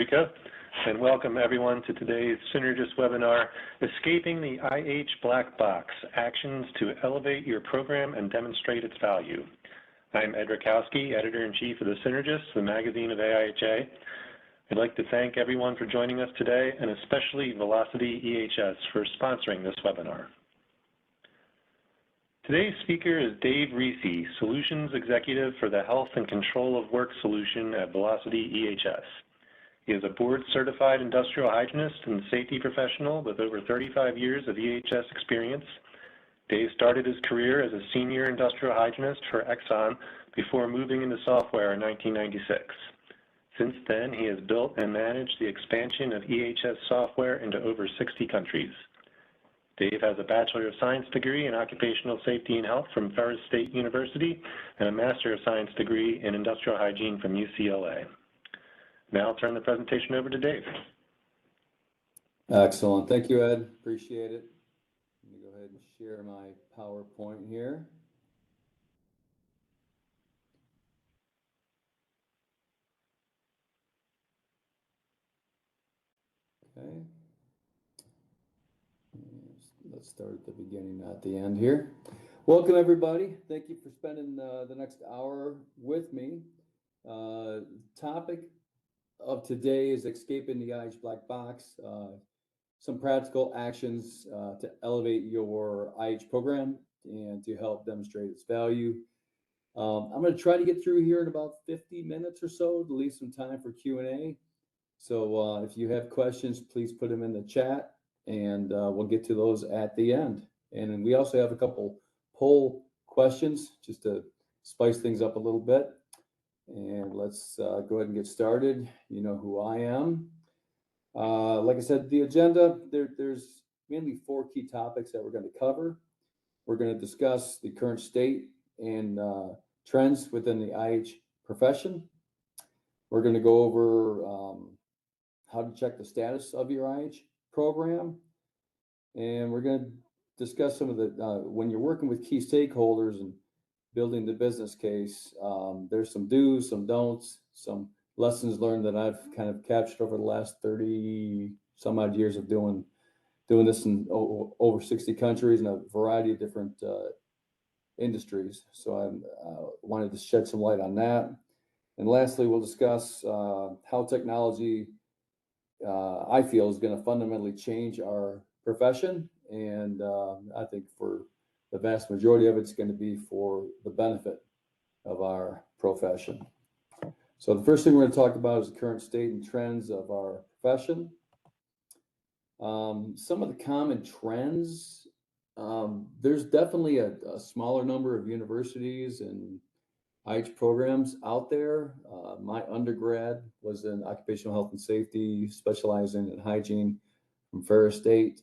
Rika, and welcome everyone to today's Synergist webinar, Escaping the IH Black Box, Actions to Elevate Your Program and Demonstrate Its Value. I'm Ed Rakowski, Editor-in-Chief of the Synergist, the magazine of AIHA. I'd like to thank everyone for joining us today, and especially Velocity EHS for sponsoring this webinar. Today's speaker is Dave Reese, Solutions Executive for the Health and Control of Work Solution at Velocity EHS. He is a board-certified industrial hygienist and safety professional with over 35 years of EHS experience. Dave started his career as a senior industrial hygienist for Exxon before moving into software in 1996. Since then, he has built and managed the expansion of EHS software into over 60 countries. Dave has a Bachelor of Science degree in Occupational Safety and Health from Ferris State University and a Master of Science degree in Industrial Hygiene from UCLA. Now I'll turn the presentation over to Dave. Excellent. Thank you, Ed. Appreciate it. Let me go ahead and share my PowerPoint here. Okay. Let's start at the beginning, not the end here. Welcome, everybody. Thank you for spending the next hour with me. Topic of today is escaping the IH black box, some practical actions to elevate your IH program and to help demonstrate its value. I'm going to try to get through here in about 50 minutes or so to leave some time for Q&A. So if you have questions, please put them in the chat and we'll get to those at the end. And then we also have a couple poll questions just to spice things up a little bit. And let's go ahead and get started. You know who I am. Like I said, the agenda, there's mainly 4 key topics that we're going to cover. We're going to discuss the current state and trends within the IH profession. We're going to go over how to check the status of your IH program. And we're going to discuss some of the, when you're working with key stakeholders and building the business case, there's some do's, some don'ts, some lessons learned that I've kind of captured over the last 30 some odd years of doing this in over 60 countries in a variety of different industries. So I wanted to shed some light on that. And lastly, we'll discuss how technology, I feel, is going to fundamentally change our profession. And I think for the vast majority of it's going to be for the benefit of our profession. So the first thing we're going to talk about is the current state and trends of our profession. Some of the common trends, there's definitely a smaller number of universities and IH programs out there. My undergrad was in occupational health and safety, specializing in hygiene from Ferris State.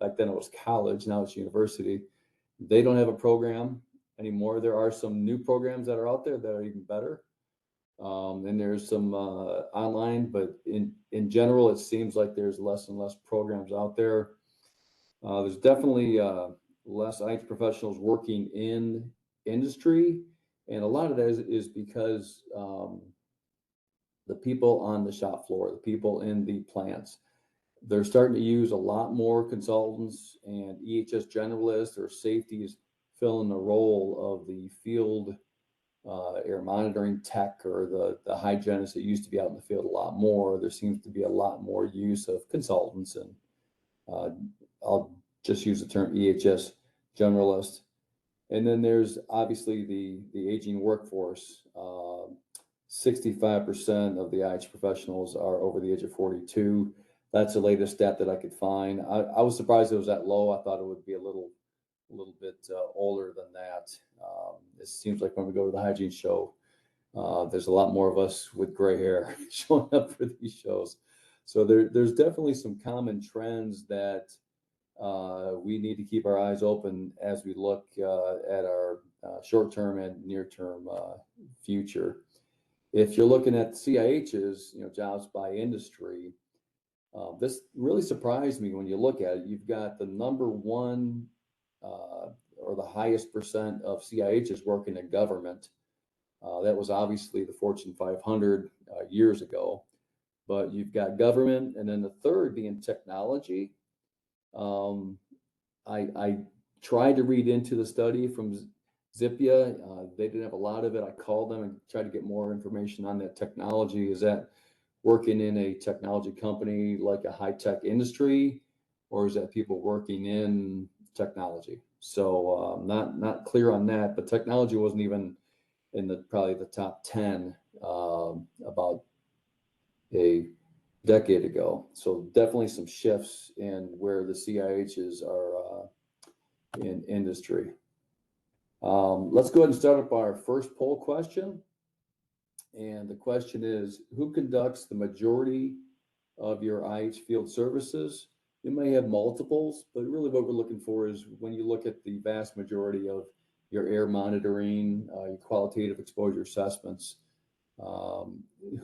Back then it was college, now it's university. They don't have a program anymore. There are some new programs that are out there that are even better. And there's some online, but in general, it seems like there's less and less programs out there. There's definitely less IH professionals working in industry. And a lot of that is because the people on the shop floor, the people in the plants, they're starting to use a lot more consultants and EHS generalists or safeties filling the role of the field air monitoring tech or the hygienist that used to be out in the field a lot more. There seems to be a lot more use of consultants, and I'll just use the term EHS generalist. And then there's obviously the aging workforce. 65% of the IH professionals are over the age of 42. That's the latest stat that I could find. I was surprised it was that low. I thought it would be a little bit older than that. It seems like when we go to the hygiene show, there's a lot more of us with gray hair showing up for these shows. So there's definitely some common trends that we need to keep our eyes open as we look at our short-term and near-term future. If you're looking at CIHs, jobs by industry, this really surprised me when you look at it. You've got the number one or the highest percent of CIHs working in government. That was obviously the Fortune 500 years ago. but you've got government, and then the third being technology. I tried to read into the study from Zippia. They didn't have a lot of it. I called them and tried to get more information on that technology. Is that working in a technology company like a high-tech industry, or is that people working in technology? So not clear on that, but technology wasn't even in probably the top 10 about a decade ago. So definitely some shifts in where the CIHs are in industry. Let's go ahead and start up our first poll question. And the question is, who conducts the majority of your IH field services? You may have multiples, but really what we're looking for is when you look at the vast majority of your air monitoring, your qualitative exposure assessments,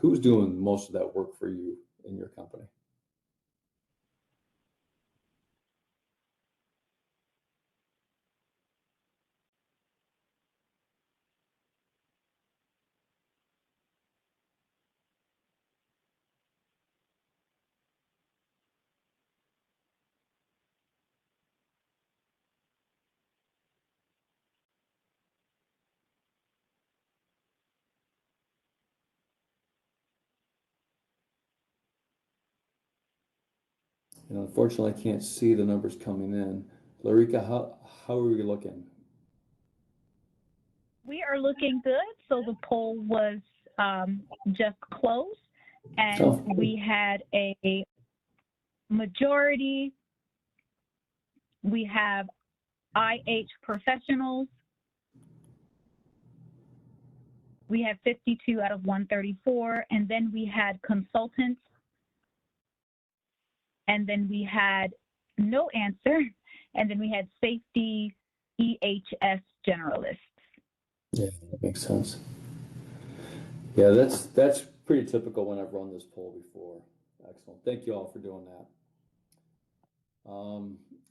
who's doing most of that work for you in your company? And unfortunately, I can't see the numbers coming in. Larika, how are we looking? We are looking good. So the poll was just closed, and we had a majority. We have IH professionals. We have 52 out of 134, and then we had consultants, and then we had no answer, and then we had safety EHS generalists. Yeah, that makes sense. Yeah, that's pretty typical when I've run this poll before. Excellent. Thank you all for doing that.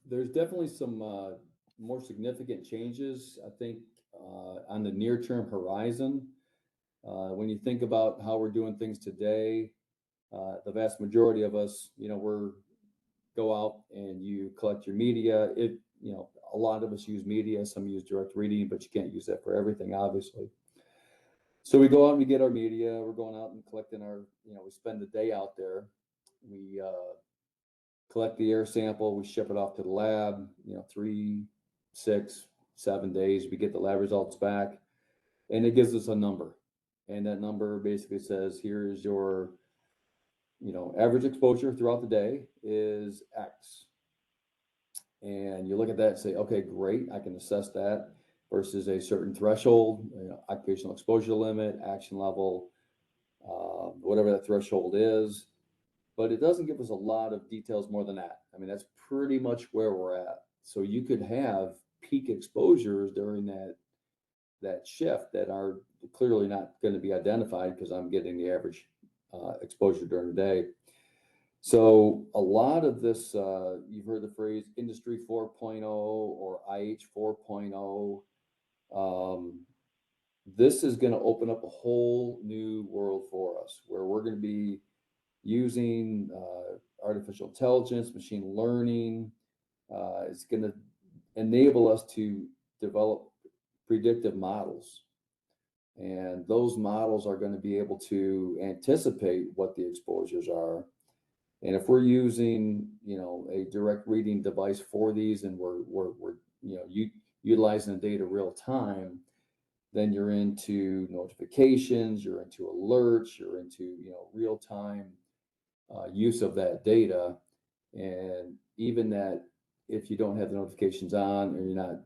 There's definitely some more significant changes, I think, on the near-term horizon. When you think about how we're doing things today, the vast majority of us, we're go out and you collect your media. A lot of us use media, some use direct reading, but you can't use that for everything, obviously. So we go out and we get our media. We're going out and collecting our, we spend the day out there. We collect the air sample. We ship it off to the lab, 3, 6, 7 days. We get the lab results back, and it gives us a number. And that number basically says, here is your, average exposure throughout the day is X. And you look at that and say, okay, great, I can assess that versus a certain threshold, occupational exposure limit, action level, whatever that threshold is. But it doesn't give us a lot of details more than that. I mean, that's pretty much where we're at. So you could have peak exposures during that shift that are clearly not going to be identified because I'm getting the average exposure during the day. So a lot of this, you've heard the phrase Industry 4.0 or IH 4.0. This is going to open up a whole new world for us where we're going to be using artificial intelligence, machine learning. It's going to enable us to develop predictive models. And those models are going to be able to anticipate what the exposures are. And if we're using, a direct reading device for these, and we're utilizing the data real time, then you're into notifications, you're into alerts, you're into, real time use of that data. And even that, if you don't have the notifications on or you're not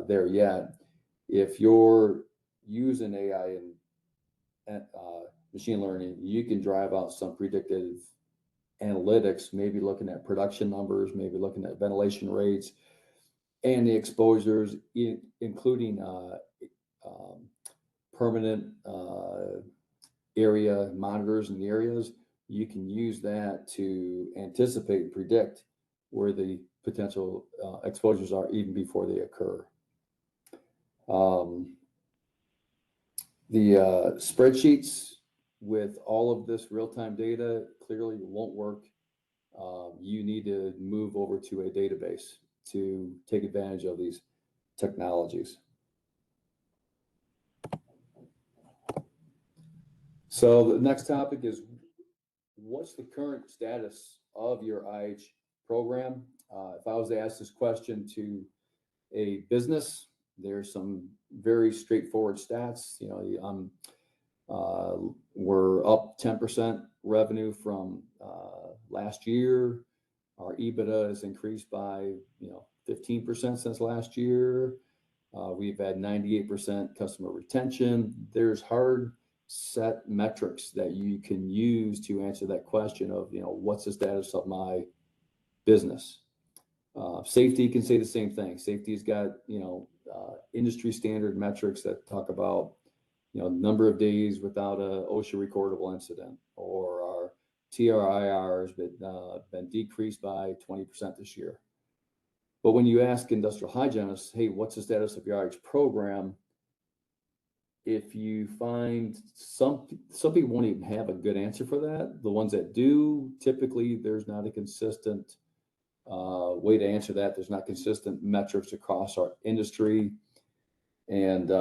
there yet, if you're using AI and machine learning, you can drive out some predictive analytics, maybe looking at production numbers, maybe looking at ventilation rates and the exposures, including permanent area monitors in the areas. You can use that to anticipate and predict where the potential exposures are even before they occur. The spreadsheets with all of this real-time data, clearly it won't work. You need to move over to a database to take advantage of these technologies. So the next topic is, what's the current status of your IH program? If I was to ask this question to a business, there's some very straightforward stats. We're up 10% revenue from last year. Our EBITDA has increased by 15% since last year. We've had 98% customer retention. There's hard set metrics that you can use to answer that question of what's the status of my business. Safety can say the same thing. Safety's got industry standard metrics that talk about number of days without a OSHA recordable incident, or our TRIR has been decreased by 20% this year. But when you ask industrial hygienists, hey, what's the status of your RH program? If you find some people won't even have a good answer for that. The ones that do, typically there's not a consistent way to answer that. There's not consistent metrics across our industry, and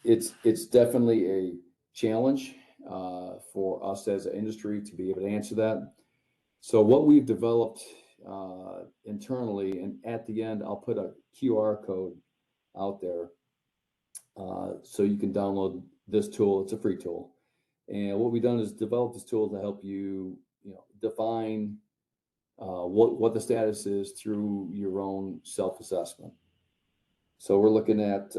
it's definitely a challenge for us as an industry to be able to answer that. So what we've developed internally, and at the end I'll put a QR code out there so you can download this tool. It's a free tool, and what we've done is develop this tool to help you define what the status is through your own self-assessment. So we're looking at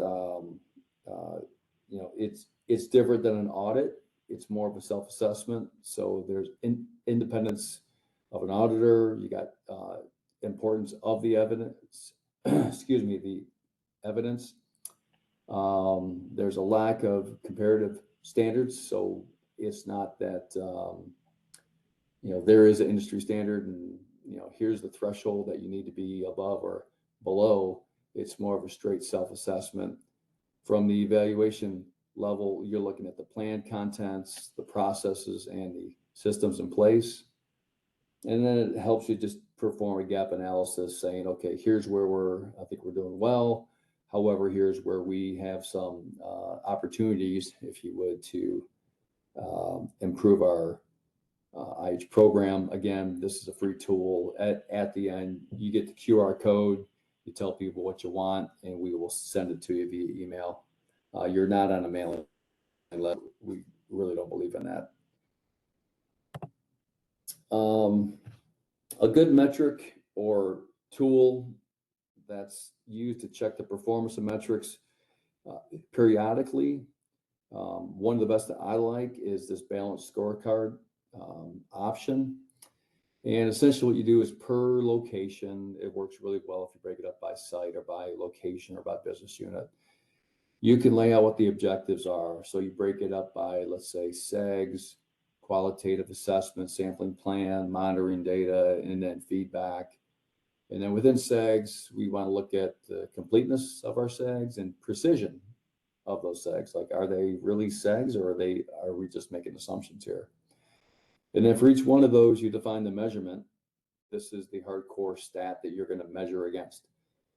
it's different than an audit. It's more of a self-assessment. So there's independence of an auditor. You got importance of the evidence. Excuse me, the evidence. There's a lack of comparative standards. So it's not that there is an industry standard and here's the threshold that you need to be above or below. It's more of a straight self-assessment. From the evaluation level, you're looking at the plan contents, the processes, and the systems in place. And then it helps you just perform a gap analysis saying, okay, here's where I think we're doing well. However, here's where we have some opportunities, if you would, to improve our IH program. Again, this is a free tool. At the end, you get the QR code. You tell people what you want, and we will send it to you via email. You're not on a mailing list. We really don't believe in that. A good metric or tool that's used to check the performance of metrics periodically. One of the best that I like is this balanced scorecard option. And essentially what you do is per location. It works really well if you break it up by site or by location or by business unit. You can lay out what the objectives are. So you break it up by, let's say, SEGs, qualitative assessment, sampling plan, monitoring data, and then feedback. And then within SEGs, we want to look at the completeness of our SEGs and precision of those SEGs. Like, are they really SEGs, or are we just making assumptions here? And then for each one of those, you define the measurement. This is the hardcore stat that you're going to measure against.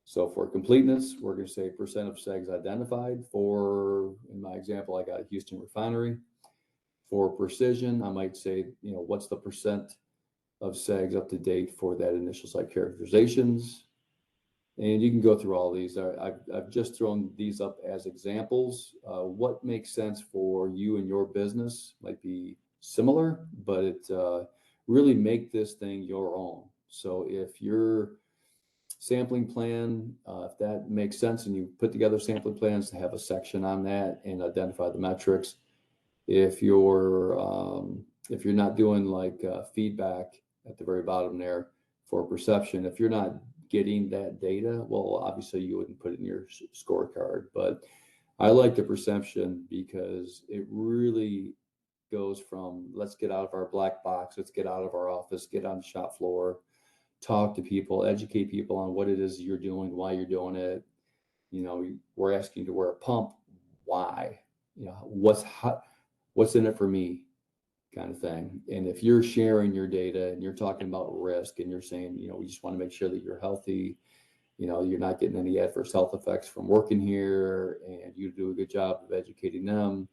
So for completeness, we're going to say percent of SEGs identified. For, in my example, I got Houston Refinery. For precision, I might say, what's the percent of SEGs up to date for that initial site characterizations? And you can go through all these. I've just thrown these up as examples. What makes sense for you and your business might be similar, but it really make this thing your own. So if your sampling plan, if that makes sense, and you put together sampling plans to have a section on that and identify the metrics. If you're not doing like feedback at the very bottom there for perception, if you're not getting that data, well, obviously you wouldn't put it in your scorecard. But I like the perception because it really goes from, let's get out of our black box, let's get out of our office, get on the shop floor, talk to people, educate people on what it is you're doing, why you're doing it. We're asking you to wear a pump. Why? what's in it for me kind of thing. And if you're sharing your data and you're talking about risk and you're saying, we just want to make sure that you're healthy, you're not getting any adverse health effects from working here, and you do a good job of educating them,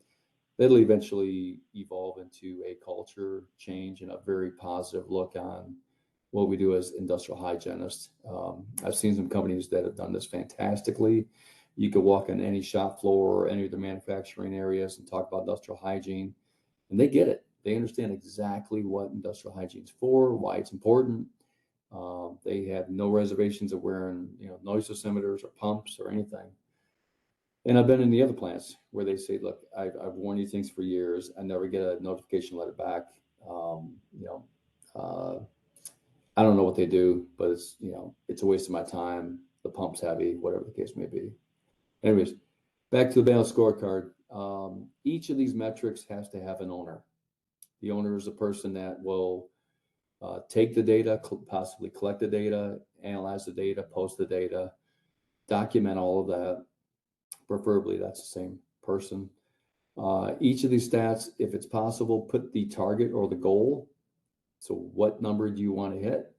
that'll eventually evolve into a culture change and a very positive look on what we do as industrial hygienists. I've seen some companies that have done this fantastically. You could walk on any shop floor or any of the manufacturing areas and talk about industrial hygiene, and they get it. They understand exactly what industrial hygiene is for, why it's important. They have no reservations of wearing, noise dosimeters or pumps or anything. And I've been in the other plants where they say, look, I've worn these things for years. I never get a notification letter back. I don't know what they do, but it's a waste of my time. The pump's heavy, whatever the case may be. Anyways, back to the balanced scorecard. Each of these metrics has to have an owner. The owner is the person that will take the data, possibly collect the data, analyze the data, post the data, document all of that. Preferably that's the same person. Each of these stats, if it's possible, put the target or the goal. So what number do you want to hit?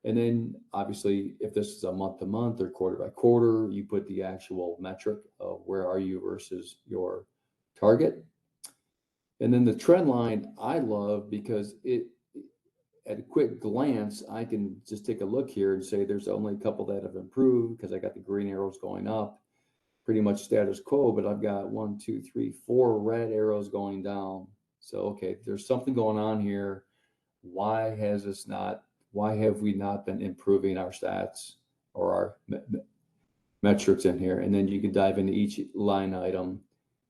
And then obviously, if this is a month to month or quarter by quarter, you put the actual metric of where are you versus your target. And then the trend line I love because at a quick glance, I can just take a look here and say there's only a couple that have improved because I got the green arrows going up, pretty much status quo, but I've got 1, 2, 3, 4 red arrows going down. So, okay, there's something going on here. Why have we not been improving our stats or our metrics in here? And then you can dive into each line item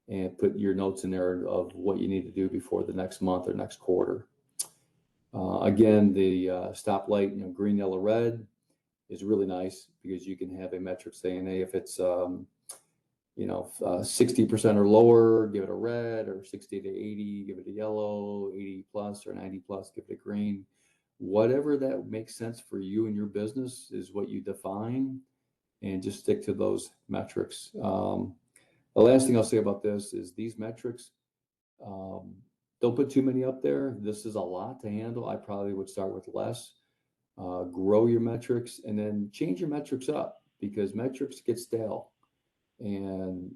and put your notes in there of what you need to do before the next month or next quarter. Again, the stoplight, green, yellow, red is really nice because you can have a metric saying, hey, if it's 60% or lower, give it a red, or 60 to 80, give it a yellow, 80 plus or 90 plus, give it a green. Whatever that makes sense for you and your business is what you define, and just stick to those metrics. The last thing I'll say about this is these metrics, don't put too many up there. This is a lot to handle. I probably would start with less, grow your metrics, and then change your metrics up because metrics get stale. And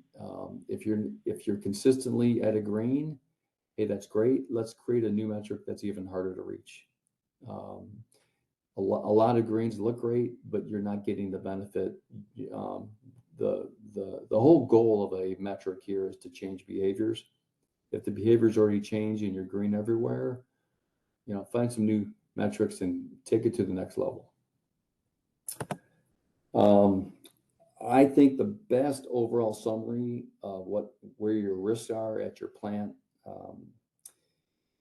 if you're consistently at a green, hey, that's great. Let's create a new metric that's even harder to reach. A lot of greens look great, but you're not getting the benefit. The whole goal of a metric here is to change behaviors. If the behavior is already changed and you're green everywhere, find some new metrics and take it to the next level. I think the best overall summary of where your risks are at your plant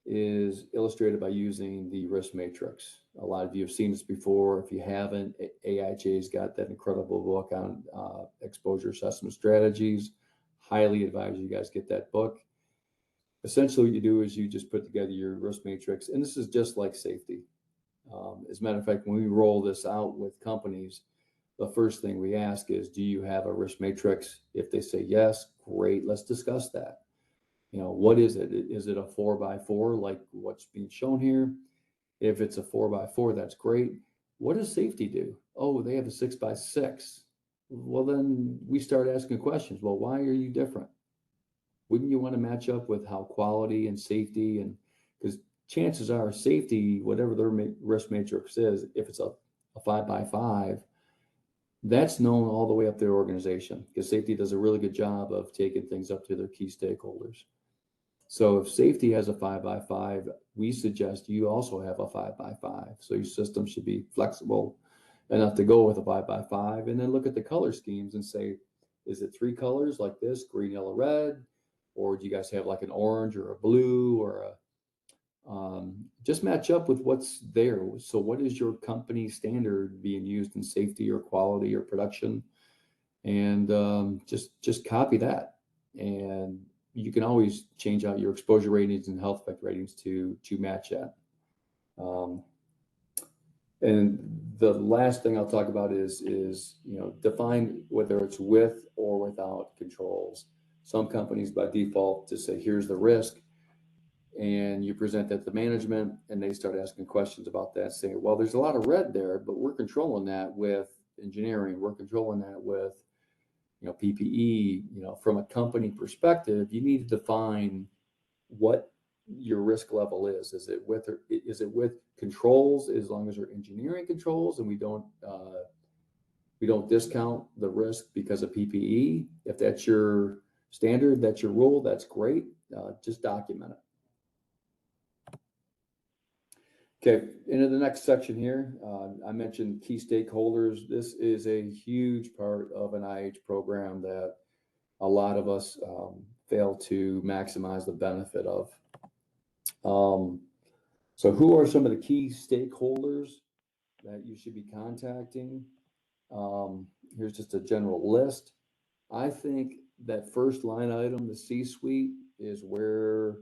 is illustrated by using the risk matrix. A lot of you have seen this before. If you haven't, AIJ's got that incredible book on exposure assessment strategies. Highly advise you guys get that book. Essentially what you do is you just put together your risk matrix, and this is just like safety. As a matter of fact, when we roll this out with companies, the first thing we ask is, do you have a risk matrix? If they say yes, great, let's discuss that. What is it? Is it a 4x4 like what's being shown here? If it's a 4x4, that's great. What does safety do? Oh, they have a 6x6. Well, then we start asking questions. Well, why are you different? Wouldn't you want to match up with how quality and safety, and because chances are safety, whatever their risk matrix is, if it's a 5x5, that's known all the way up their organization because safety does a really good job of taking things up to their key stakeholders. So if safety has a 5x5, we suggest you also have a 5x5. So your system should be flexible enough to go with a 5x5, and then look at the color schemes and say, is it 3 colors like this, green, yellow, red? Or do you guys have like an orange or a blue or just match up with what's there. So what is your company standard being used in safety or quality or production? And just copy that. And you can always change out your exposure ratings and health effect ratings to match that. And the last thing I'll talk about is define whether it's with or without controls. Some companies by default just say, here's the risk. and you present that to management, and they start asking questions about that, saying, well, there's a lot of red there, but we're controlling that with engineering. We're controlling that with, PPE. From a company perspective, you need to define what your risk level is. Is it with controls, as long as they're engineering controls, and we don't discount the risk because of PPE. If that's your standard, that's your rule, that's great. Just document it. Okay, into the next section here, I mentioned key stakeholders. This is a huge part of an IH program that a lot of us fail to maximize the benefit of. So who are some of the key stakeholders that you should be contacting? Here's just a general list. I think that first line item, the C-suite, is where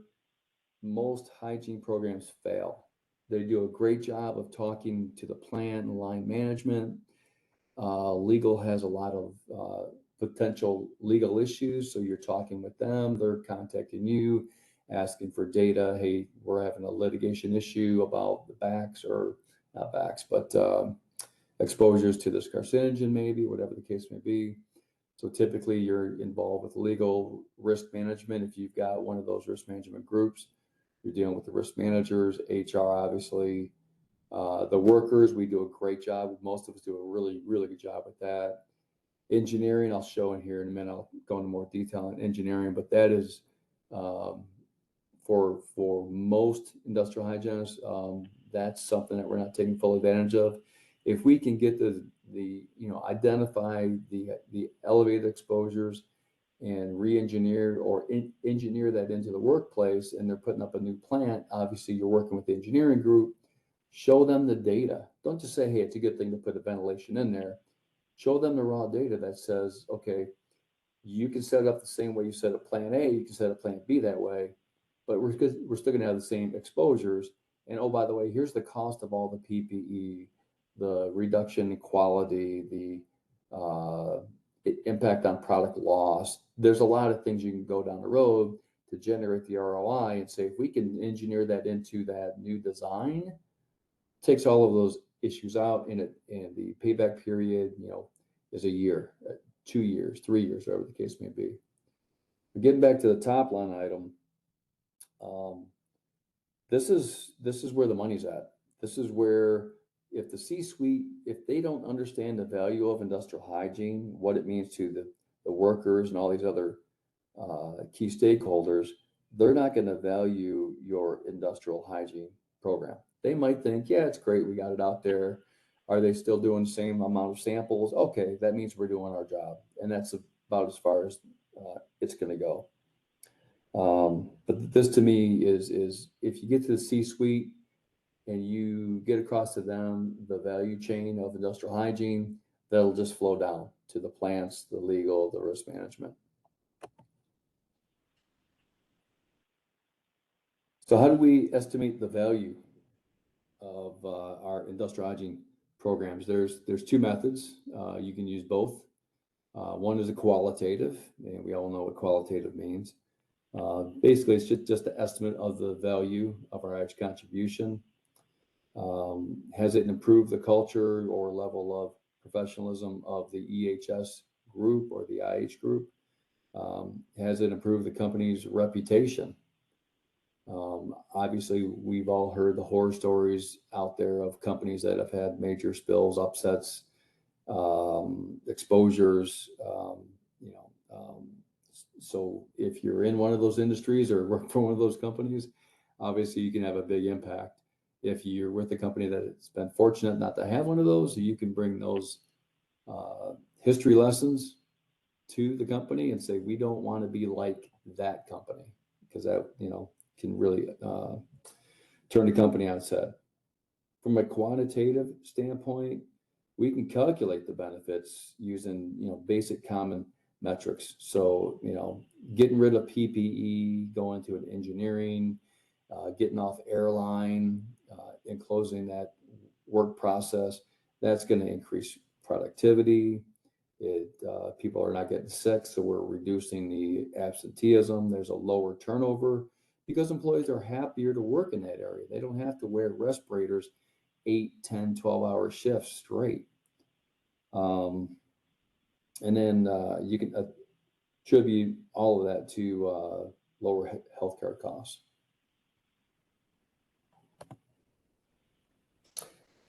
most hygiene programs fail. They do a great job of talking to the plant and line management. Legal has a lot of potential legal issues, so you're talking with them, they're contacting you, asking for data. Hey, we're having a litigation issue about the backs, or not backs, but exposures to this carcinogen, maybe, whatever the case may be. So typically you're involved with legal, risk management. If you've got one of those risk management groups, you're dealing with the risk managers, HR, obviously. The workers, we do a great job. Most of us do a really, really good job with that. Engineering, I'll show in here in a minute. I'll go into more detail on engineering, but that is for most industrial hygienists, that's something that we're not taking full advantage of. If we can get identify the elevated exposures and re-engineer or engineer that into the workplace, and they're putting up a new plant, obviously you're working with the engineering group, show them the data. Don't just say, hey, it's a good thing to put a ventilation in there. Show them the raw data that says, okay, you can set it up the same way you set up plan A, you can set up plan B that way, but we're still gonna have the same exposures. And oh, by the way, here's the cost of all the PPE, the reduction in quality, the impact on product loss. There's a lot of things you can go down the road to generate the ROI, and say, if we can engineer that into that new design, takes all of those issues out, and the payback period, is a year, 2 years, 3 years, whatever the case may be. But getting back to the top line item, this is where the money's at. This is where, if the C-suite, if they don't understand the value of industrial hygiene, what it means to the workers and all these other key stakeholders, they're not going to value your industrial hygiene program. They might think, yeah, it's great, we got it out there. Are they still doing the same amount of samples? Okay, that means we're doing our job. And that's about as far as it's going to go. But this to me is if you get to the C-suite and you get across to them the value chain of industrial hygiene, that'll just flow down to the plants, the legal, the risk management. So how do we estimate the value of our industrial hygiene programs? There's two methods. You can use both. One is a qualitative, and we all know what qualitative means. Basically, it's just the estimate of the value of our IH contribution. Has it improved the culture or level of professionalism of the EHS group or the IH group? Has it improved the company's reputation? Obviously, we've all heard the horror stories out there of companies that have had major spills, upsets, exposures. So if you're in one of those industries or work for one of those companies, obviously you can have a big impact. If you're with a company that's been fortunate not to have one of those, you can bring those history lessons to the company and say, we don't want to be like that company, because that, can really turn the company on its head. From a quantitative standpoint, we can calculate the benefits using, basic common metrics. So, getting rid of PPE, going to an engineering, getting off airline, and closing that work process, that's going to increase productivity. People are not getting sick, so we're reducing the absenteeism. There's a lower turnover because employees are happier to work in that area. They don't have to wear respirators 8, 10, 12-hour shifts straight. And then you can attribute all of that to lower healthcare costs.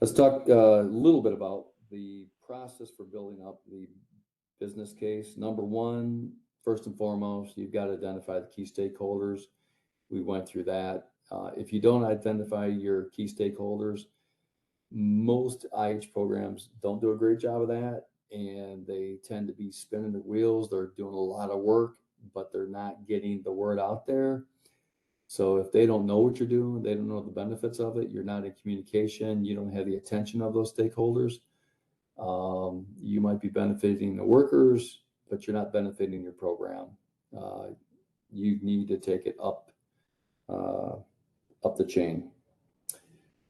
Let's talk a little bit about the process for building up the business case. Number one, first and foremost, you've got to identify the key stakeholders. We went through that. If you don't identify your key stakeholders, most IH programs don't do a great job of that, and they tend to be spinning their wheels. They're doing a lot of work, but they're not getting the word out there. So if they don't know what you're doing, they don't know the benefits of it, you're not in communication, you don't have the attention of those stakeholders, you might be benefiting the workers, but you're not benefiting your program. You need to take it up the chain.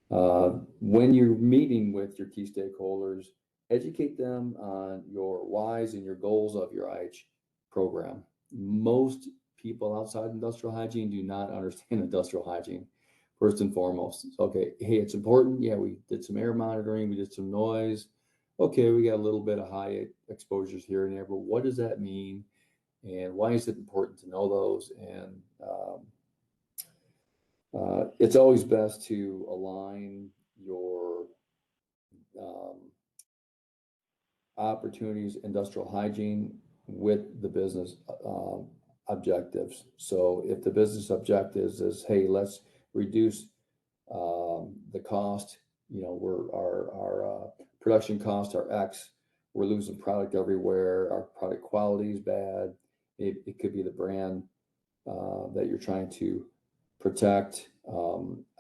When you're meeting with your key stakeholders, educate them on your whys and your goals of your IH program. Most people outside industrial hygiene do not understand industrial hygiene, first and foremost. Okay, hey, it's important. Yeah, we did some air monitoring, we did some noise. Okay, we got a little bit of high exposures here and there, but what does that mean? And why is it important to know those? And it's always best to align your opportunities, industrial hygiene, with the business objectives. So if the business objectives is, hey, let's reduce the cost, our production costs are X, we're losing product everywhere, our product quality is bad, it could be the brand that you're trying to protect.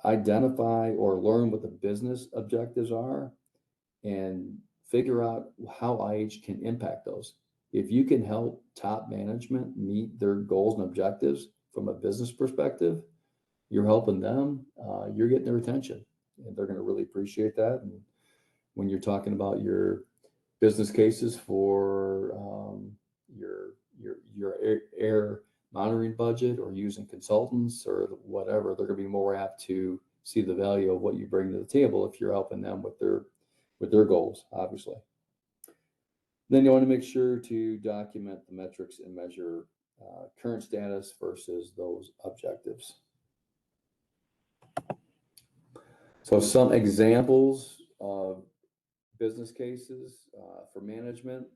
Identify or learn what the business objectives are and figure out how IH can impact those. If you can help top management meet their goals and objectives from a business perspective, you're helping them, you're getting their attention, and they're going to really appreciate that. And when you're talking about your business cases for your air monitoring budget or using consultants or whatever, they're going to be more apt to see the value of what you bring to the table if you're helping them with their goals, obviously. Then you want to make sure to document the metrics and measure current status versus those objectives. So some examples of business cases for management.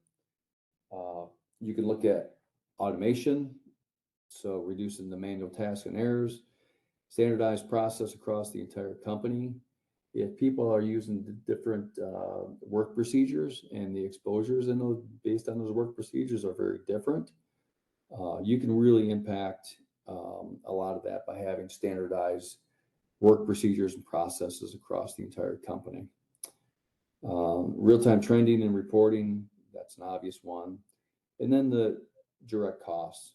You can look at automation, so reducing the manual tasks and errors, standardized process across the entire company. If people are using different work procedures and the exposures in those based on those work procedures are very different, you can really impact a lot of that by having standardized work procedures and processes across the entire company. Real-time trending and reporting, that's an obvious one. And then the direct costs,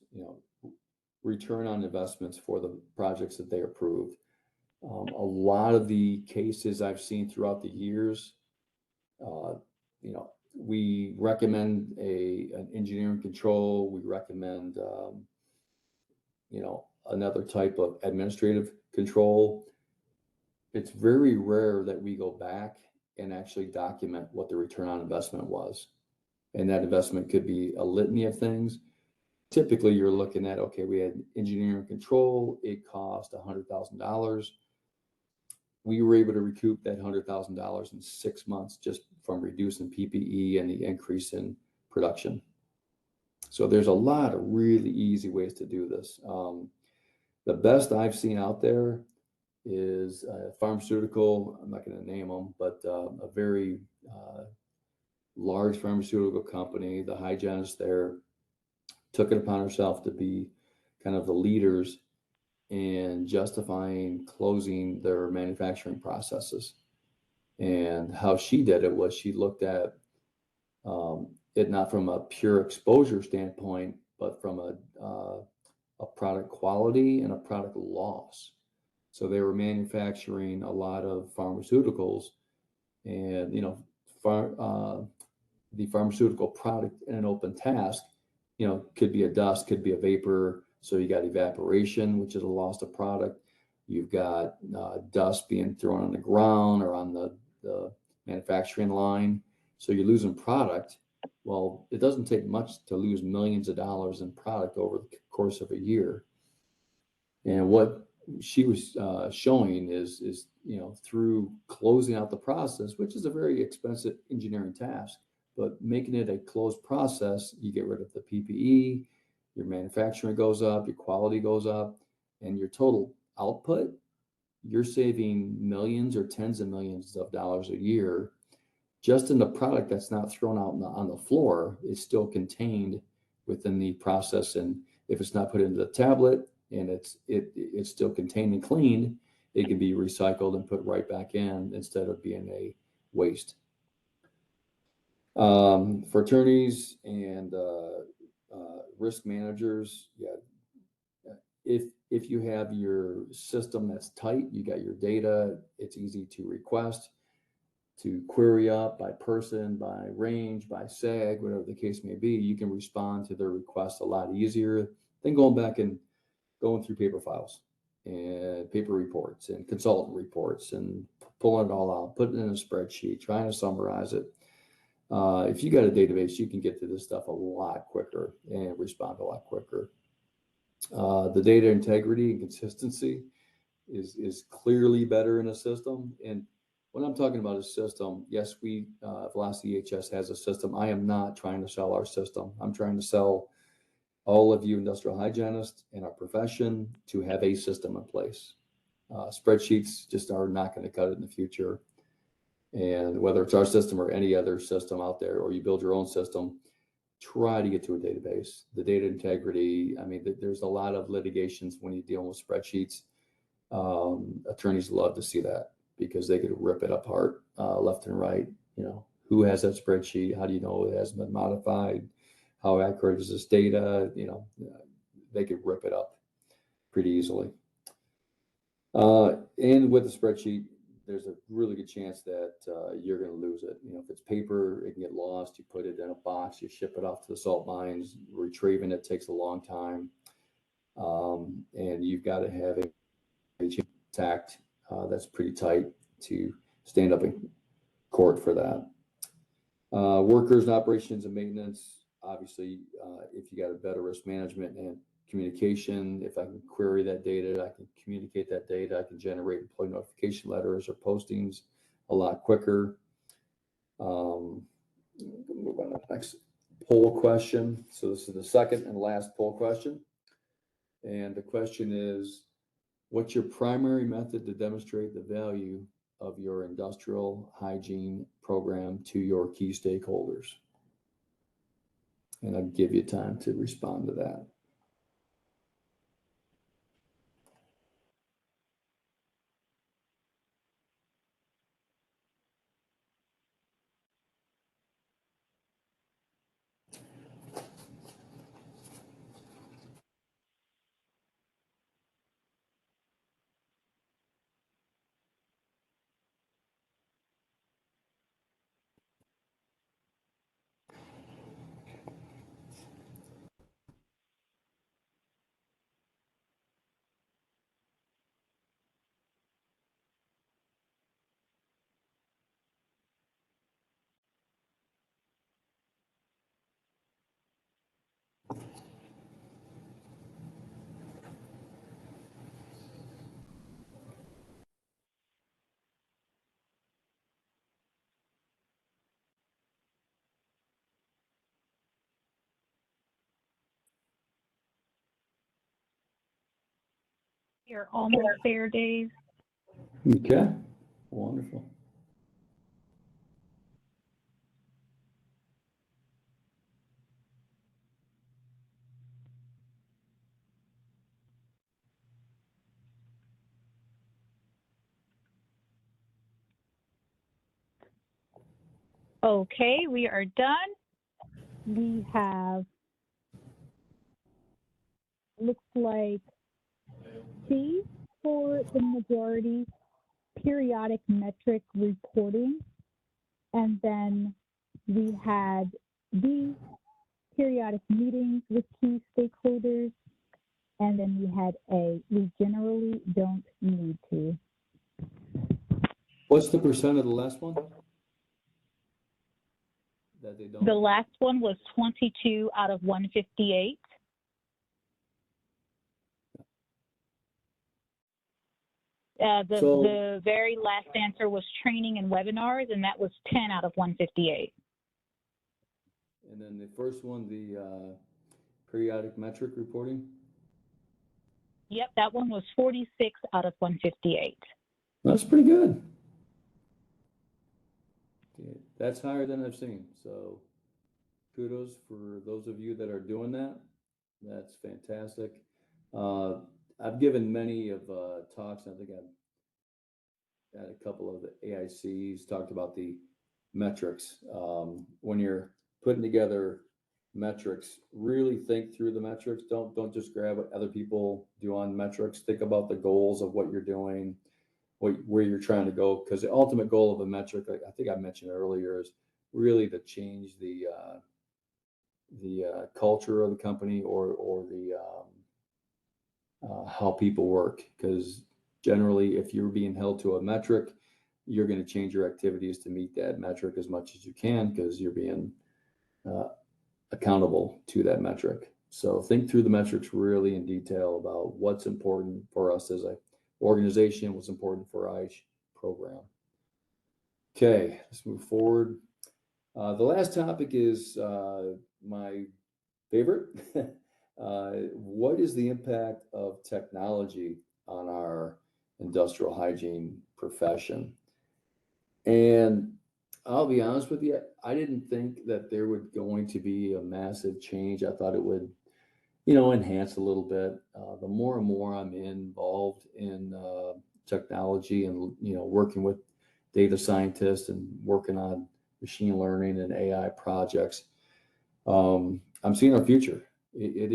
return on investments for the projects that they approved. A lot of the cases I've seen throughout the years, we recommend an engineering control. We recommend, another type of administrative control. It's very rare that we go back and actually document what the return on investment was. And that investment could be a litany of things. Typically, you're looking at, okay, we had engineering control. It cost $100,000. We were able to recoup that $100,000 in 6 months just from reducing PPE and the increase in production. So there's a lot of really easy ways to do this. The best I've seen out there is a pharmaceutical, I'm not going to name them, but a very large pharmaceutical company. The hygienist there took it upon herself to be kind of the leaders in justifying closing their manufacturing processes. And how she did it was she looked at it not from a pure exposure standpoint, but from a product quality and a product loss. So they were manufacturing a lot of pharmaceuticals, and the pharmaceutical product in an open task, could be a dust, could be a vapor, So you got evaporation, which is a loss of product. You've got dust being thrown on the ground or on the manufacturing line. So you're losing product. Well, it doesn't take much to lose millions of dollars in product over the course of a year. And what she was showing is through closing out the process, which is a very expensive engineering task, but making it a closed process, you get rid of the PPE, your manufacturing goes up, your quality goes up, and your total output, you're saving millions or tens of millions of dollars a year just in the product that's not thrown out on the floor. It's still contained within the process, and if it's not put into the tablet and it's still contained and cleaned, it can be recycled and put right back in instead of being a waste. For attorneys and risk managers, if you have your system that's tight, you got your data, it's easy to request, to query up by person, by range, by SAG, whatever the case may be. You can respond to their requests a lot easier than going back and going through paper files and paper reports and consultant reports and pulling it all out, putting it in a spreadsheet, trying to summarize it. If you got a database, you can get to this stuff a lot quicker and respond a lot quicker. The data integrity and consistency is clearly better in a system. And when I'm talking about a system, yes, Velocity EHS has a system. I am not trying to sell our system. I'm trying to sell all of you industrial hygienists in our profession to have a system in place. Spreadsheets just are not going to cut it in the future. And whether it's our system or any other system out there, or you build your own system, try to get to a database. The data integrity, I mean, there's a lot of litigations when you're dealing with spreadsheets. Attorneys love to see that because they could rip it apart left and right. Who has that spreadsheet? How do you know it hasn't been modified? How accurate is this data? They could rip it up pretty easily. And with the spreadsheet, there's a really good chance that you're going to lose it. If it's paper, it can get lost. You put it in a box, you ship it off to the salt mines. Retrieving it takes a long time. And you've got to have a tact that's pretty tight to stand up in court for that. Workers and operations and maintenance, obviously, if you got a better risk management and communication, if I can query that data, I can communicate that data, I can generate employee notification letters or postings a lot quicker. Move on to the next poll question. So this is the second and last poll question. And the question is, what's your primary method to demonstrate the value of your industrial hygiene program to your key stakeholders? And I'll give you time to respond to that. You're almost there, Dave. Okay, wonderful. Okay, we are done. We have, looks like C for the majority, periodic metric reporting. And then we had D, periodic meetings with key stakeholders. And then we had A, we generally don't need to. What's the percent of the last one? That they don't? The last one was 22 out of 158. The very last answer was training and webinars, and that was 10 out of 158. And then the first one, the periodic metric reporting? Yep, that one was 46 out of 158. That's pretty good. Okay, that's higher than I've seen. So kudos for those of you that are doing that. That's fantastic. I've given many of talks. I think I've had a couple of the AICs talked about the metrics. When you're putting together metrics, really think through the metrics. Don't just grab what other people do on metrics. Think about the goals of what you're doing, where you're trying to go, because the ultimate goal of a metric, I think I mentioned earlier, is really to change the culture of the company or the how people work. Because generally, if you're being held to a metric, you're going to change your activities to meet that metric as much as you can, because you're being accountable to that metric. So think through the metrics really in detail about what's important for us as a organization, what's important for each program. Okay, let's move forward. The last topic is my favorite. What is the impact of technology on our industrial hygiene profession? And I'll be honest with you, I didn't think that there would going to be a massive change. I thought it would, enhance a little bit. The more and more I'm involved in technology and, working with data scientists and working on machine learning and AI projects, I'm seeing our future. It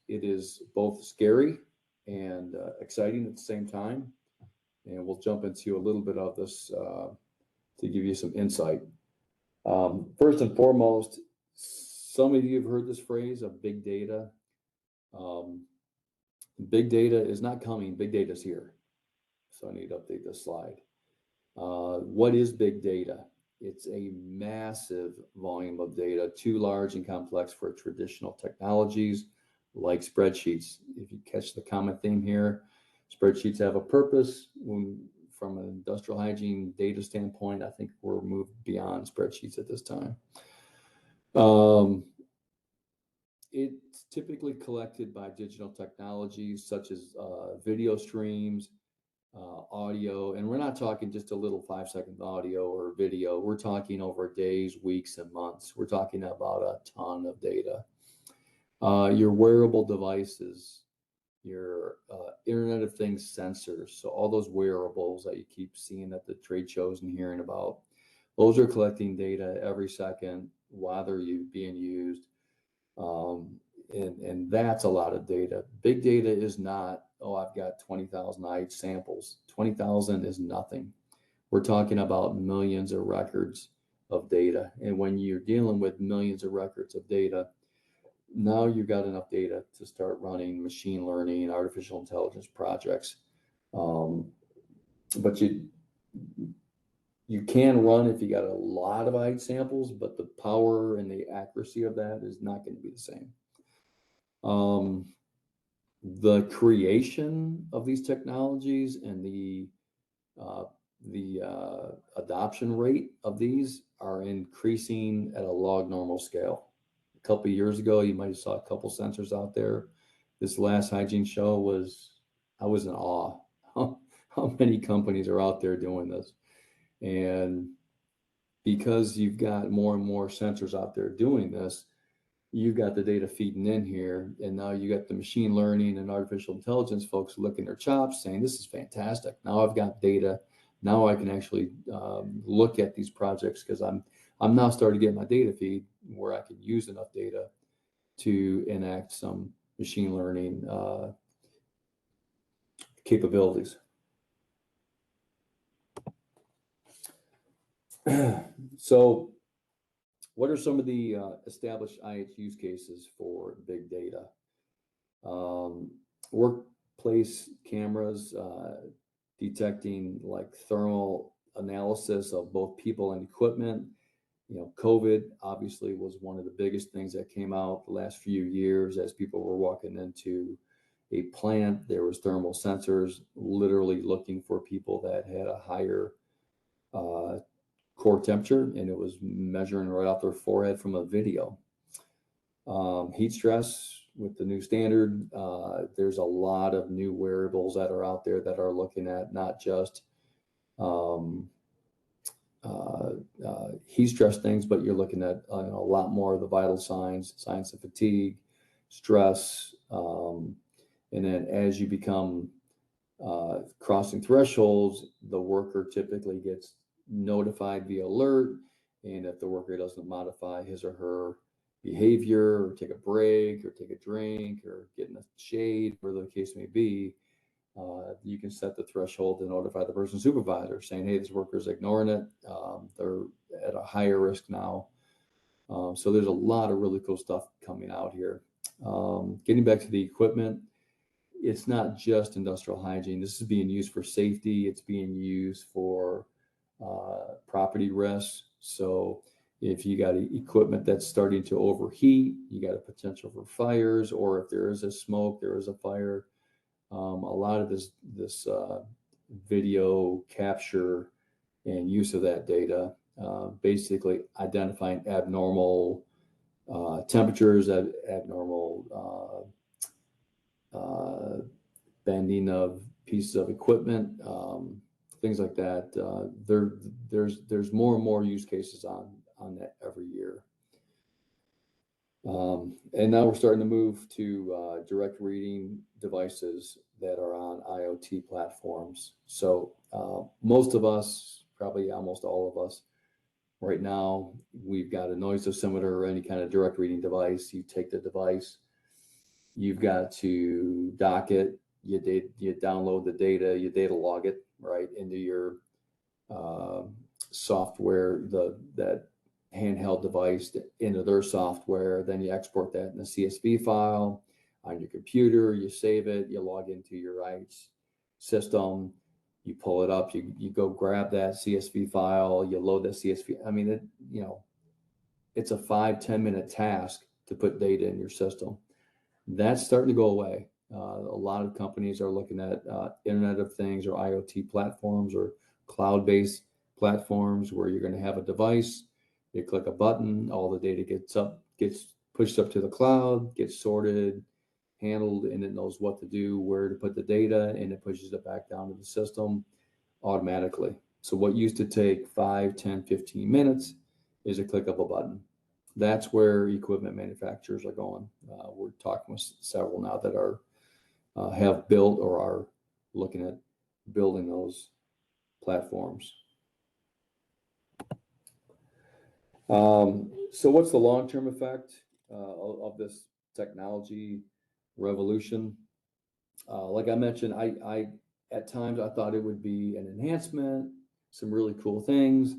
is both scary and exciting at the same time. And we'll jump into a little bit of this to give you some insight. First and foremost, some of you have heard this phrase of big data. Big data is not coming, big data is here. So I need to update this slide. What is big data? It's a massive volume of data, too large and complex for traditional technologies like spreadsheets. If you catch the common theme here, spreadsheets have a purpose. From an industrial hygiene data standpoint, I think we're moved beyond spreadsheets at this time. It's typically collected by digital technologies such as video streams, audio, and we're not talking just a little 5-second audio or video. We're talking over days, weeks, and months. We're talking about a ton of data. Your wearable devices, your Internet of Things sensors, so all those wearables that you keep seeing at the trade shows and hearing about, those are collecting data every second while they're being used. And that's a lot of data. Big data is not, I've got 20,000 IH samples. 20,000 is nothing. We're talking about millions of records of data. And when you're dealing with millions of records of data, now you've got enough data to start running machine learning, artificial intelligence projects. But you can run if you got a lot of IH samples, but the power and the accuracy of that is not going to be the same. The creation of these technologies and the adoption rate of these are increasing at a log normal scale. A couple of years ago, you might have saw a couple sensors out there. This last hygiene show I was in awe how many companies are out there doing this. And because you've got more and more sensors out there doing this, you've got the data feeding in here, and now you got the machine learning and artificial intelligence folks licking their chops saying, this is fantastic. Now I've got data. Now I can actually look at these projects because I'm now starting to get my data feed where I can use enough data to enact some machine learning capabilities. So what are some of the established IH use cases for big data? workplace cameras detecting like thermal analysis of both people and equipment. COVID obviously was one of the biggest things that came out the last few years as people were walking into a plant. There was thermal sensors literally looking for people that had a higher core temperature, and it was measuring right off their forehead from a video. Heat stress with the new standard, there's a lot of new wearables that are out there that are looking at not just heat stress things, but you're looking at a lot more of the vital signs of fatigue, stress, and then as you become crossing thresholds, the worker typically gets notified via alert, and if the worker doesn't modify his or her behavior, or take a break, or take a drink, or get in the shade, whatever the case may be, you can set the threshold to notify the person's supervisor saying, hey, this worker is ignoring it. They're at a higher risk now. So there's a lot of really cool stuff coming out here. Getting back to the equipment, it's not just industrial hygiene. This is being used for safety. It's being used for property risks. So if you got equipment that's starting to overheat, you got a potential for fires, or if there is a smoke, there is a fire. A lot of this video capture and use of that data, basically identifying abnormal temperatures, abnormal bending of pieces of equipment, things like that. There's more and more use cases on that every year. And now we're starting to move to direct reading devices that are on IoT platforms. So most of us, probably almost all of us, right now, we've got a noise dosimeter or any kind of direct reading device. You take the device, you've got to dock it, you download the data, you data log it right into your software, that handheld device into their software. Then you export that in a CSV file on your computer, you save it, you log into your IH system, you pull it up, you go grab that CSV file, you load that CSV. I mean, it's a 5-10 minute task to put data in your system. That's starting to go away. A lot of companies are looking at Internet of Things or IoT platforms or cloud-based platforms where you're going to have a device. You click a button, all the data gets pushed up to the cloud, gets sorted, handled, and it knows what to do, where to put the data, and it pushes it back down to the system automatically. So what used to take 5, 10, 15 minutes is a click of a button. That's where equipment manufacturers are going. We're talking with several now that are have built or are looking at building those platforms. So what's the long-term effect of this technology revolution? Like I mentioned, I at times I thought it would be an enhancement, some really cool things.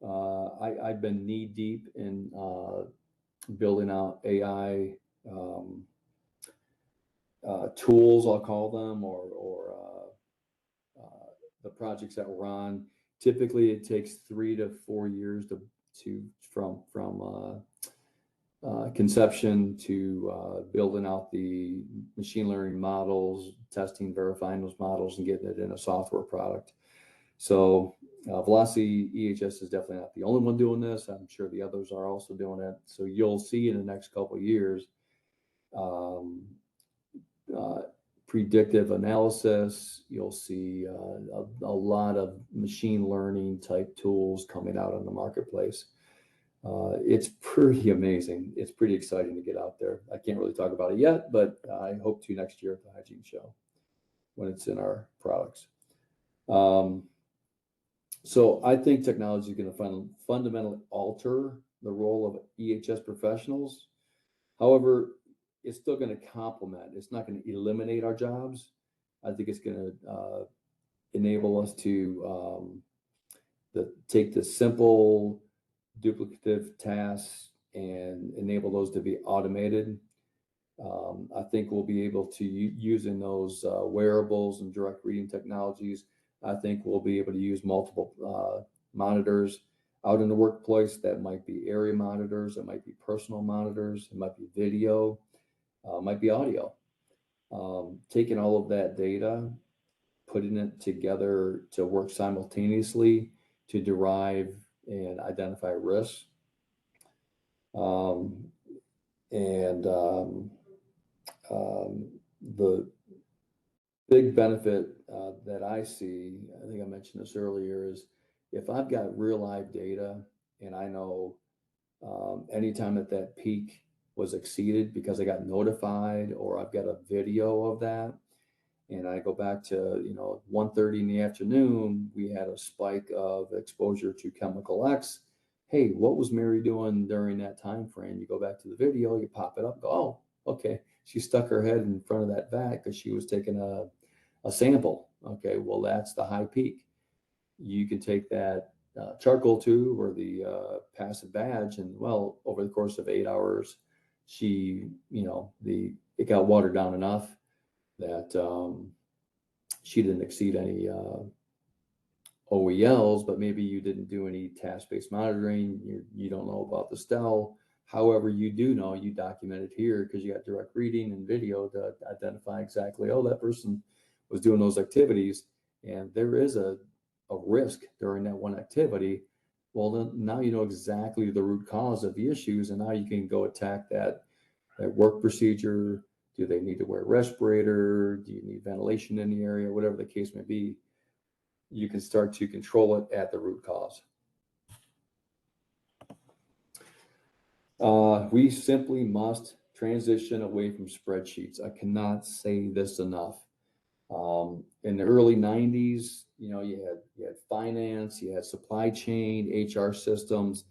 I've been knee deep in building out AI tools, I'll call them, or the projects that we're on. Typically, it takes 3 to 4 years from conception to building out the machine learning models, testing, verifying those models, and getting it in a software product. So Velocity EHS is definitely not the only one doing this. I'm sure the others are also doing it. So you'll see in the next couple of years predictive analysis. You'll see a lot of machine learning type tools coming out on the marketplace. It's pretty amazing. It's pretty exciting to get out there. I can't really talk about it yet, but I hope to next year at the Hygiene Show when it's in our products. So I think technology is going to fundamentally alter the role of EHS professionals. However, it's still going to complement. It's not going to eliminate our jobs. I think it's going to enable us to take the simple duplicative tasks and enable those to be automated. I think we'll be able to, using those wearables and direct reading technologies, I think we'll be able to use multiple monitors out in the workplace. That might be area monitors, it might be personal monitors, it might be video, might be audio. Taking all of that data, putting it together to work simultaneously to derive and identify risks. The big benefit that I see, I think I mentioned this earlier, is if I've got real live data and I know anytime that peak was exceeded because I got notified, or I've got a video of that, and I go back to 1:30 in the afternoon, we had a spike of exposure to chemical X. Hey, what was Mary doing during that time frame? You go back to the video, you pop it up, go, oh, okay, she stuck her head in front of that vat because she was taking a sample. Okay, well, that's the high peak. You can take that charcoal tube or the passive badge, and well, over the course of 8 hours, it got watered down enough that she didn't exceed any OELs, but maybe you didn't do any task-based monitoring. You don't know about the STEL. However, you do know, you document it here because you got direct reading and video to identify exactly, oh, that person was doing those activities, and there is a risk during that one activity. Well, then now you know exactly the root cause of the issues, and now you can go attack that work procedure. Do they need to wear a respirator? Do you need ventilation in the area? Whatever the case may be, you can start to control it at the root cause. We simply must transition away from spreadsheets. I cannot say this enough. In the early 90s, you had finance, you had supply chain, HR systems.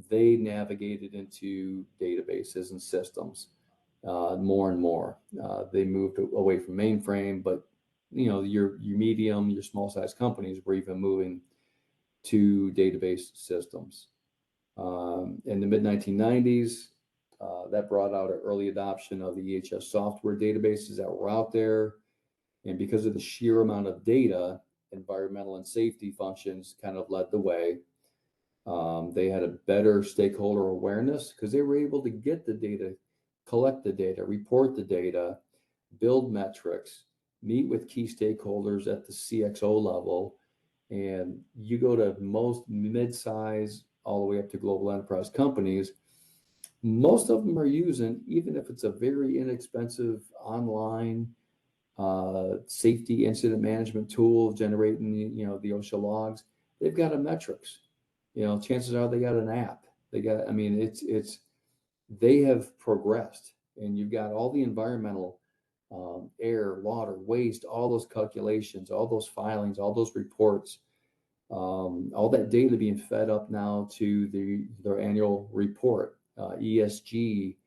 They navigated into databases and systems more and more. They moved away from mainframe, but your medium, your small size companies were even moving to database systems. In the mid 1990s, that brought out an early adoption of the EHS software databases that were out there. And because of the sheer amount of data, environmental and safety functions kind of led the way. They had a better stakeholder awareness because they were able to get the data, collect the data, report the data, build metrics, meet with key stakeholders at the CXO level. And you go to most mid-size all the way up to global enterprise companies, most of them are using, even if it's a very inexpensive online safety incident management tool generating the OSHA logs, they've got a metrics. Chances are they got an app. They have progressed, and you've got all the environmental air, water, waste, all those calculations, all those filings, all those reports, all that data being fed up now to their annual report, ESG.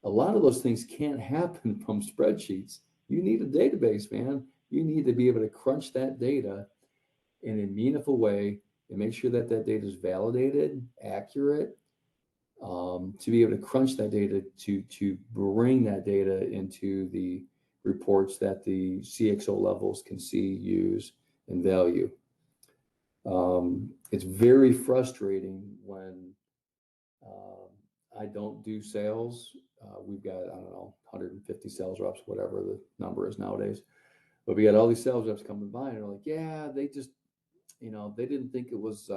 A lot of those things can't happen from spreadsheets. You need a database, man. You need to be able to crunch that data in a meaningful way and make sure that data is validated, accurate, to be able to crunch that data to bring that data into the reports that the CXO levels can see, use, and value. It's very frustrating when I don't do sales. We've got, 150 sales reps, whatever the number is nowadays. But we got all these sales reps coming by and they're like, yeah, they just, they didn't think it was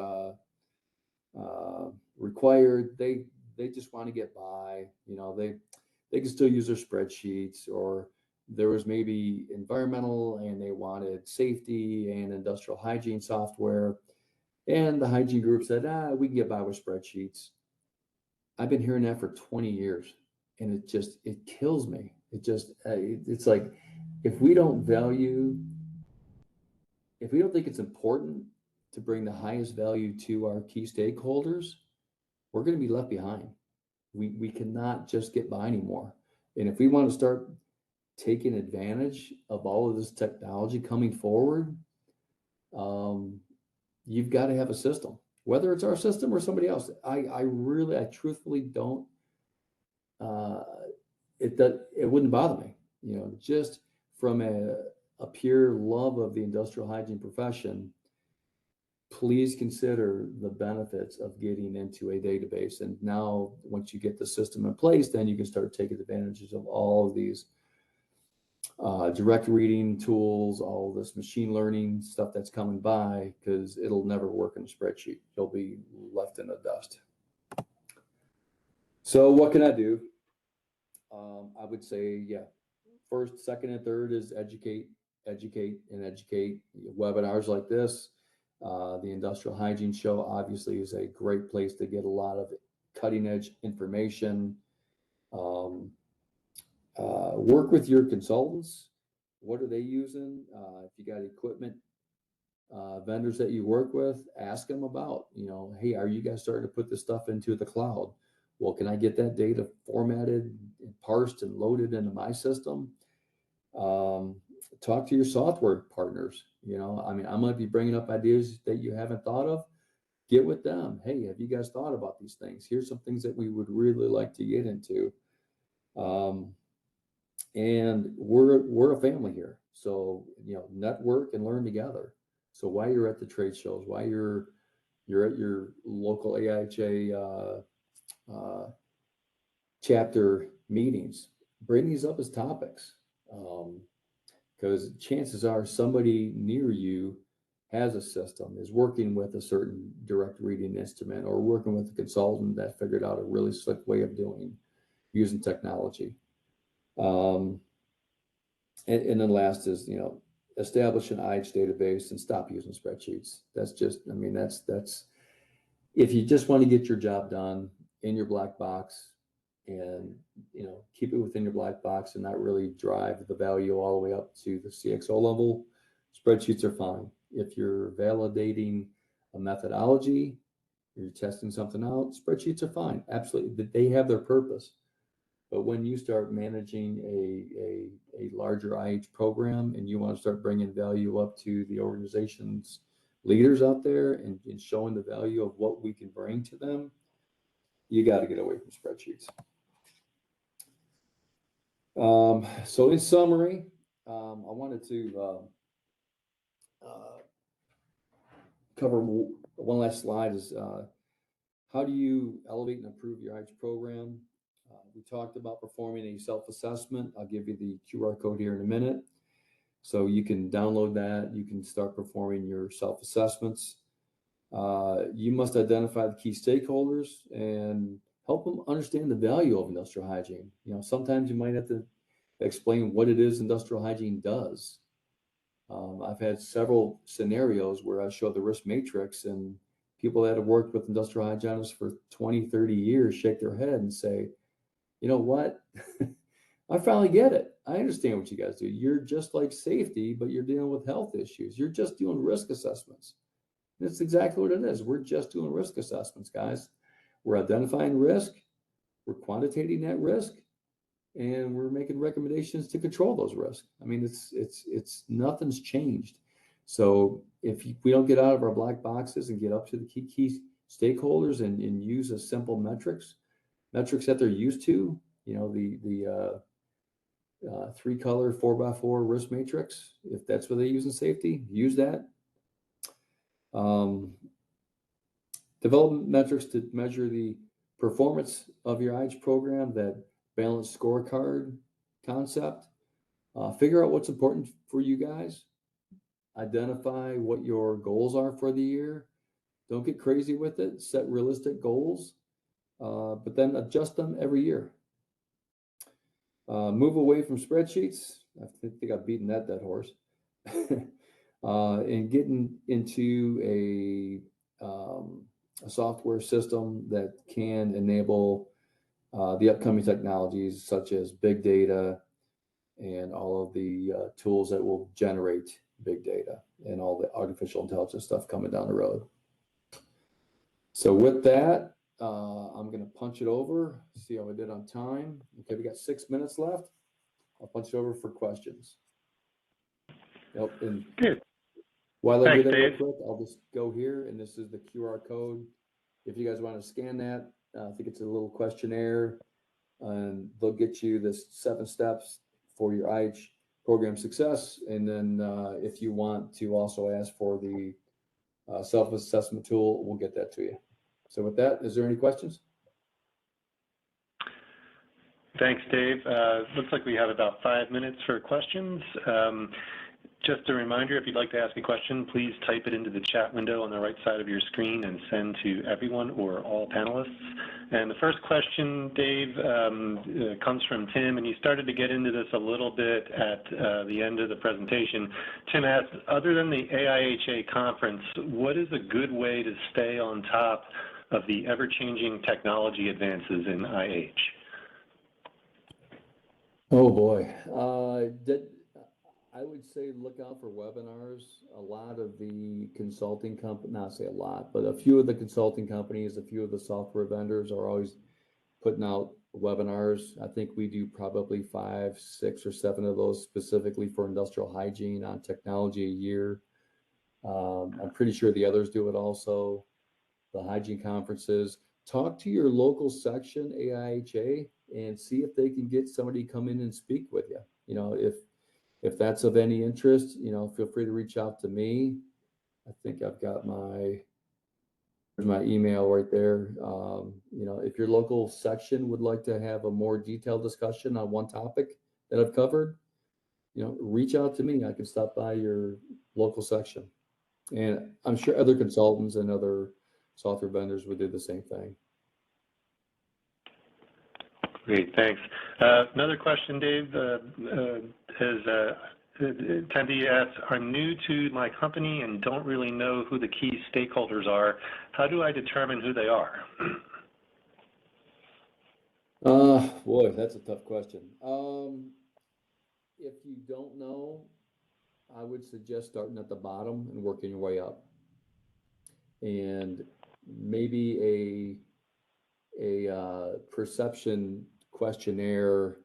required. They just want to get by. They can still use their spreadsheets, or there was maybe environmental and they wanted safety and industrial hygiene software. And the hygiene group said, we can get by with spreadsheets. I've been hearing that for 20 years, and it kills me. It's like, if we don't think it's important to bring the highest value to our key stakeholders, we're going to be left behind. We cannot just get by anymore. And if we want to start taking advantage of all of this technology coming forward, you've got to have a system, whether it's our system or somebody else. I truthfully don't it wouldn't bother me, just from a pure love of the industrial hygiene profession. Please consider the benefits of getting into a database. And now, once you get the system in place, then you can start taking advantages of all of these direct reading tools, all this machine learning stuff that's coming by, because it'll never work in a spreadsheet. You'll be left in the dust. So what can I do? I would say, yeah, first, second, and third is educate, educate, and educate. Webinars like this, the Industrial Hygiene Show obviously is a great place to get a lot of cutting edge information. Work with your consultants. What are they using? If you got equipment vendors that you work with, ask them about, hey, are you guys starting to put this stuff into the cloud? Well, can I get that data formatted and parsed and loaded into my system? Talk to your software partners. I might be bringing up ideas that you haven't thought of. Get with them. Hey, have you guys thought about these things? Here's some things that we would really like to get into. And we're a family here. So, network and learn together. So while you're at the trade shows, while you're at your local AIHA chapter meetings, bring these up as topics. Because chances are somebody near you has a system, is working with a certain direct reading instrument, or working with a consultant that figured out a really slick way of using technology. And then last is, establish an IH database and stop using spreadsheets. That's just, that's if you just want to get your job done in your black box, and keep it within your black box and not really drive the value all the way up to the CXO level, spreadsheets are fine. If you're validating a methodology, you're testing something out, spreadsheets are fine. Absolutely, they have their purpose. But when you start managing a larger IH program and you want to start bringing value up to the organization's leaders out there, and showing the value of what we can bring to them, you got to get away from spreadsheets. So in summary, I wanted to cover one last slide is how do you elevate and improve your IH program? We talked about performing a self-assessment. I'll give you the QR code here in a minute. So you can download that. You can start performing your self-assessments. You must identify the key stakeholders and help them understand the value of industrial hygiene. Sometimes you might have to explain what it is industrial hygiene does. I've had several scenarios where I show the risk matrix, and people that have worked with industrial hygienists for 20, 30 years shake their head and say, you know what? I finally get it. I understand what you guys do. You're just like safety, but you're dealing with health issues. You're just doing risk assessments. That's exactly what it is. We're just doing risk assessments, guys. We're identifying risk, we're quantitating that risk, and we're making recommendations to control those risks. It's nothing's changed. So if we don't get out of our black boxes and get up to the key stakeholders and use a simple metrics that they're used to, the 3-color 4x4 risk matrix, if that's what they use in safety, use that. Develop metrics to measure the performance of your IH program, that balanced scorecard concept. Figure out what's important for you guys. Identify what your goals are for the year. Don't get crazy with it. Set realistic goals, but then adjust them every year. Move away from spreadsheets. I think I've beaten that dead horse. And getting into a software system that can enable the upcoming technologies such as big data and all of the tools that will generate big data and all the artificial intelligence stuff coming down the road. So with that, I'm going to punch it over, see how I did on time. Okay, we got 6 minutes left. I'll punch it over for questions. Yep, and good. While I do Thanks, that real Dave. quick, I'll just go here, and this is the QR code. If you guys want to scan that, I think it's a little questionnaire. and they'll get you this 7 steps for your IH program success. And then if you want to also ask for the self-assessment tool, we'll get that to you. So with that, is there any questions? Thanks, Dave. Looks like we have about 5 minutes for questions. Just a reminder, if you'd like to ask a question, please type it into the chat window on the right side of your screen and send to everyone or all panelists. And the first question, Dave, comes from Tim, and you started to get into this a little bit at the end of the presentation. Tim asked, other than the AIHA conference, what is a good way to stay on top of the ever-changing technology advances in IH? Oh boy, I would say look out for webinars. A lot of the consulting companies, not say a lot, but a few of the consulting companies, a few of the software vendors are always putting out webinars. I think we do probably 5, 6, or 7 of those specifically for industrial hygiene on technology a year. I'm pretty sure the others do it also. The hygiene conferences. Talk to your local section, AIHA, and see if they can get somebody to come in and speak with you. You know, if that's of any interest, you know, feel free to reach out to me. I think I've got my email right there. You know, if your local section would like to have a more detailed discussion on one topic that I've covered, you know, reach out to me. I can stop by your local section. And I'm sure other consultants and other software vendors would do the same thing. Great, thanks. Another question, Dave, attendee asks, I'm new to my company and don't really know who the key stakeholders are. How do I determine who they are? Boy, that's a tough question. If you don't know, I would suggest starting at the bottom and working your way up. And maybe a perception questionnaire,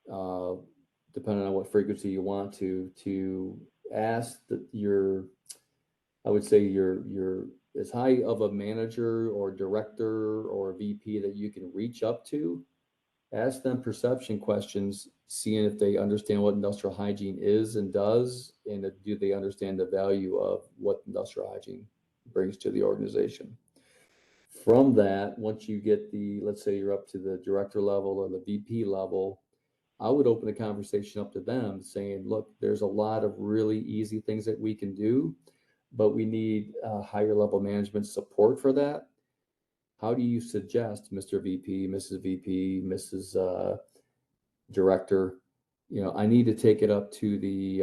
depending on what frequency you want to ask I would say your as high of a manager or director or VP that you can reach up to. Ask them perception questions, seeing if they understand what industrial hygiene is and does, and do they understand the value of what industrial hygiene brings to the organization. From that, once you get let's say you're up to the director level or the VP level, I would open the conversation up to them saying, look, there's a lot of really easy things that we can do, but we need higher level management support for that. How do you suggest, Mr. VP, Mrs. VP, Mrs. Director, you know, I need to take it up to the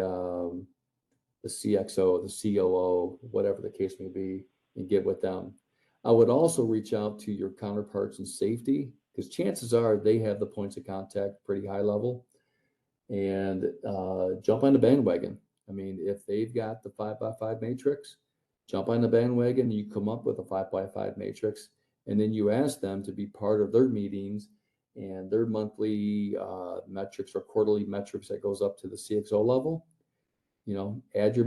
CXO, the COO, whatever the case may be, and get with them. I would also reach out to your counterparts in safety, because chances are they have the points of contact pretty high level, and jump on the bandwagon. I mean, if they've got the 5x5 matrix, jump on the bandwagon, you come up with a 5x5 matrix, and then you ask them to be part of their meetings and their monthly metrics or quarterly metrics that goes up to the CXO level. You know, add your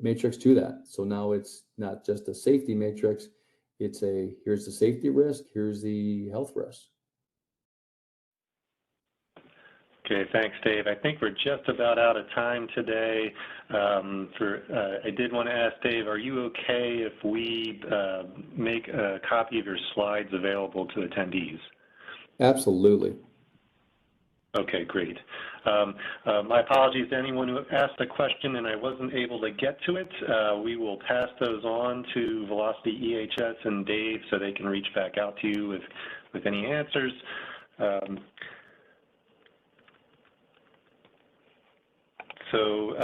matrix to that. So now it's not just a safety matrix, it's here's the safety risk, here's the health risk. Okay, thanks, Dave. I think we're just about out of time today. I did want to ask Dave, are you okay if we make a copy of your slides available to attendees? Absolutely. Okay, great. My apologies to anyone who asked a question and I wasn't able to get to it. We will pass those on to Velocity EHS and Dave so they can reach back out to you with any answers. So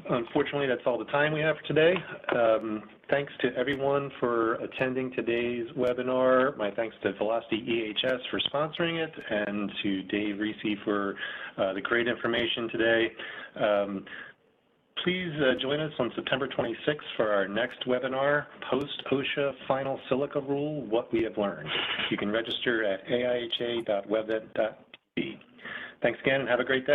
unfortunately, that's all the time we have for today. Thanks to everyone for attending today's webinar. My thanks to Velocity EHS for sponsoring it, and to Dave Reese for the great information today. Please join us on September 26th for our next webinar, Post-OSHA Final Silica Rule, What We Have Learned. You can register at aiha.webvet.tv. Thanks again and have a great day.